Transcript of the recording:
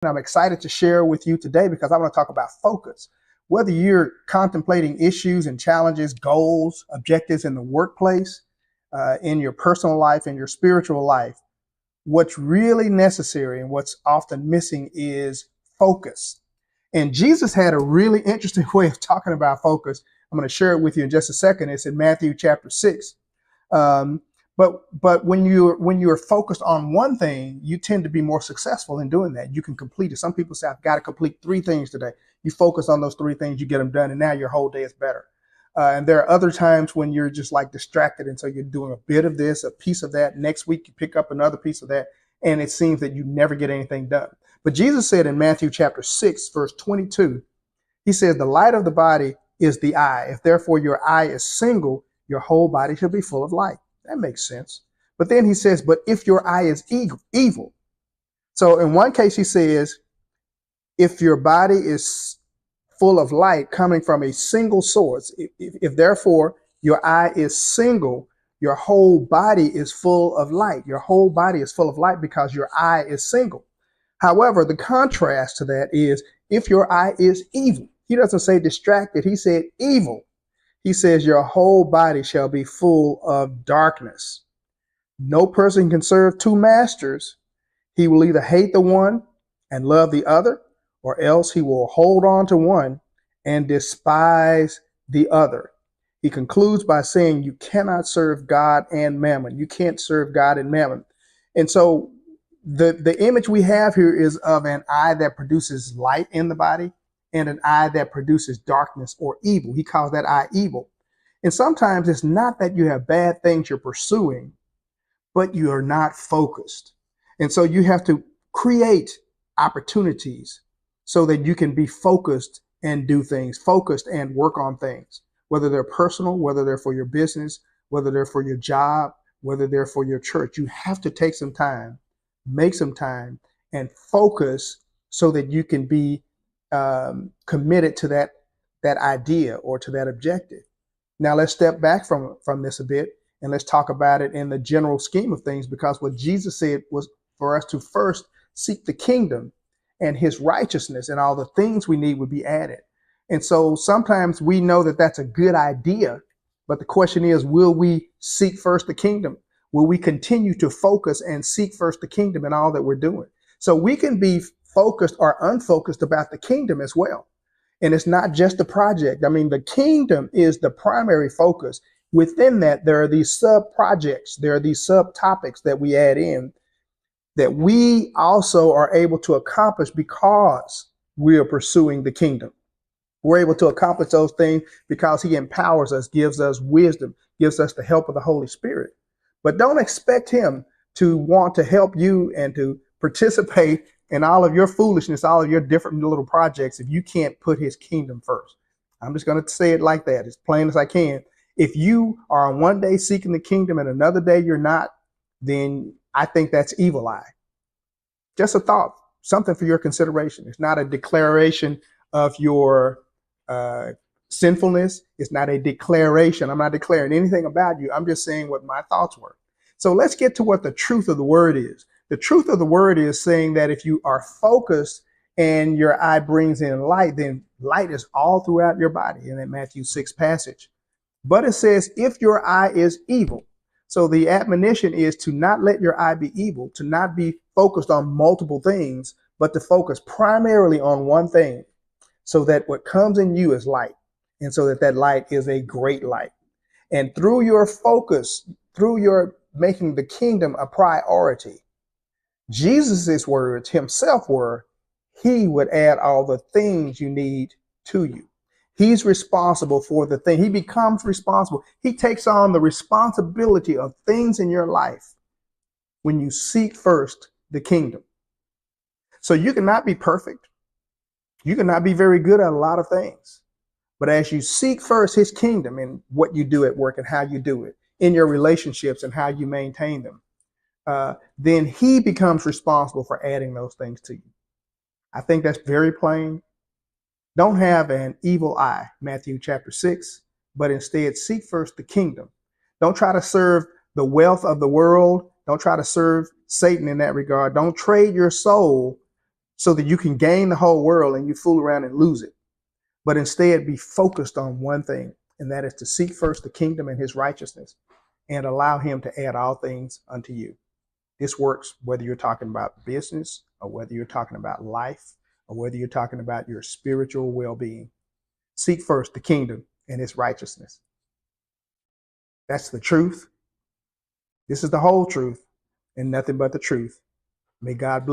And I'm excited to share with you today because I want to talk about focus. Whether you're contemplating issues and challenges, goals, objectives in the workplace, in your personal life, in your spiritual life, what's really necessary and what's often missing is focus. And Jesus had a really interesting way of talking about focus. I'm going to share it with you in just a second. It's in Matthew chapter 6. Um, but when you're focused on one thing, you tend to be more successful in doing that. You can complete it. Some people say, I've got to complete 3 things today. You focus on those 3 things, you get them done, and now your whole day is better. And there are other times when you're just like distracted, and so you're doing a bit of this, a piece of that. Next week, you pick up another piece of that, and it seems that you never get anything done. But Jesus said in Matthew chapter 6, verse 22, he says, the light of the body is the eye. If therefore your eye is single, your whole body shall be full of light. That makes sense. But then he says, but if your eye is evil. So in one case, he says, if your body is full of light coming from a single source, if therefore your eye is single, your whole body is full of light. Your whole body is full of light because your eye is single. However, the contrast to that is if your eye is evil. He doesn't say distracted. He said evil. He says your whole body shall be full of darkness. No person can serve 2 masters. He will either hate the one and love the other, or else he will hold on to one and despise the other. He concludes by saying you cannot serve God and mammon. You can't serve God and mammon. And so the image we have here is of an eye that produces light in the body and an eye that produces darkness or evil. He calls that eye evil. And sometimes it's not that you have bad things you're pursuing, but you are not focused. And so you have to create opportunities so that you can be focused and do things, focused and work on things, whether they're personal, whether they're for your business, whether they're for your job, whether they're for your church. You have to take some time, make some time, and focus so that you can be committed to that idea or to that objective. Now let's step back from this a bit and let's talk about it in the general scheme of things, because what Jesus said was for us to first seek the kingdom and his righteousness, and all the things we need would be added. And so sometimes we know that that's a good idea, but the question is, will we seek first the kingdom? Will we continue to focus and seek first the kingdom in all that we're doing? So we can be focused or unfocused about the kingdom as well. And it's not just a project. I mean, the kingdom is the primary focus. Within that, there are these sub-projects, there are these sub-topics that we add in that we also are able to accomplish because we are pursuing the kingdom. We're able to accomplish those things because he empowers us, gives us wisdom, gives us the help of the Holy Spirit. But don't expect him to want to help you and to participate in all of your foolishness, all of your different little projects, if you can't put his kingdom first. I'm just going to say it like that, as plain as I can. If you are on one day seeking the kingdom and another day you're not, then I think that's evil eye. Just a thought, something for your consideration. It's not a declaration of your sinfulness. It's not a declaration. I'm not declaring anything about you. I'm just saying what my thoughts were. So let's get to what the truth of the word is. The truth of the word is saying that if you are focused and your eye brings in light, then light is all throughout your body in that Matthew 6 passage. But it says, if your eye is evil. So the admonition is to not let your eye be evil, to not be focused on multiple things, but to focus primarily on one thing, so that what comes in you is light, and so that light is a great light. And through your focus, through your making the kingdom a priority, Jesus's words himself were, he would add all the things you need to you. He's responsible for the thing. He becomes responsible. He takes on the responsibility of things in your life when you seek first the kingdom. So you cannot be perfect. You cannot be very good at a lot of things. But as you seek first his kingdom in what you do at work and how you do it, in your relationships and how you maintain them, then he becomes responsible for adding those things to you. I think that's very plain. Don't have an evil eye, Matthew chapter 6, but instead seek first the kingdom. Don't try to serve the wealth of the world. Don't try to serve Satan in that regard. Don't trade your soul so that you can gain the whole world and you fool around and lose it. But instead be focused on one thing, and that is to seek first the kingdom and his righteousness and allow him to add all things unto you. This works whether you're talking about business or whether you're talking about life or whether you're talking about your spiritual well-being. Seek first the kingdom and its righteousness. That's the truth. This is the whole truth and nothing but the truth. May God bless.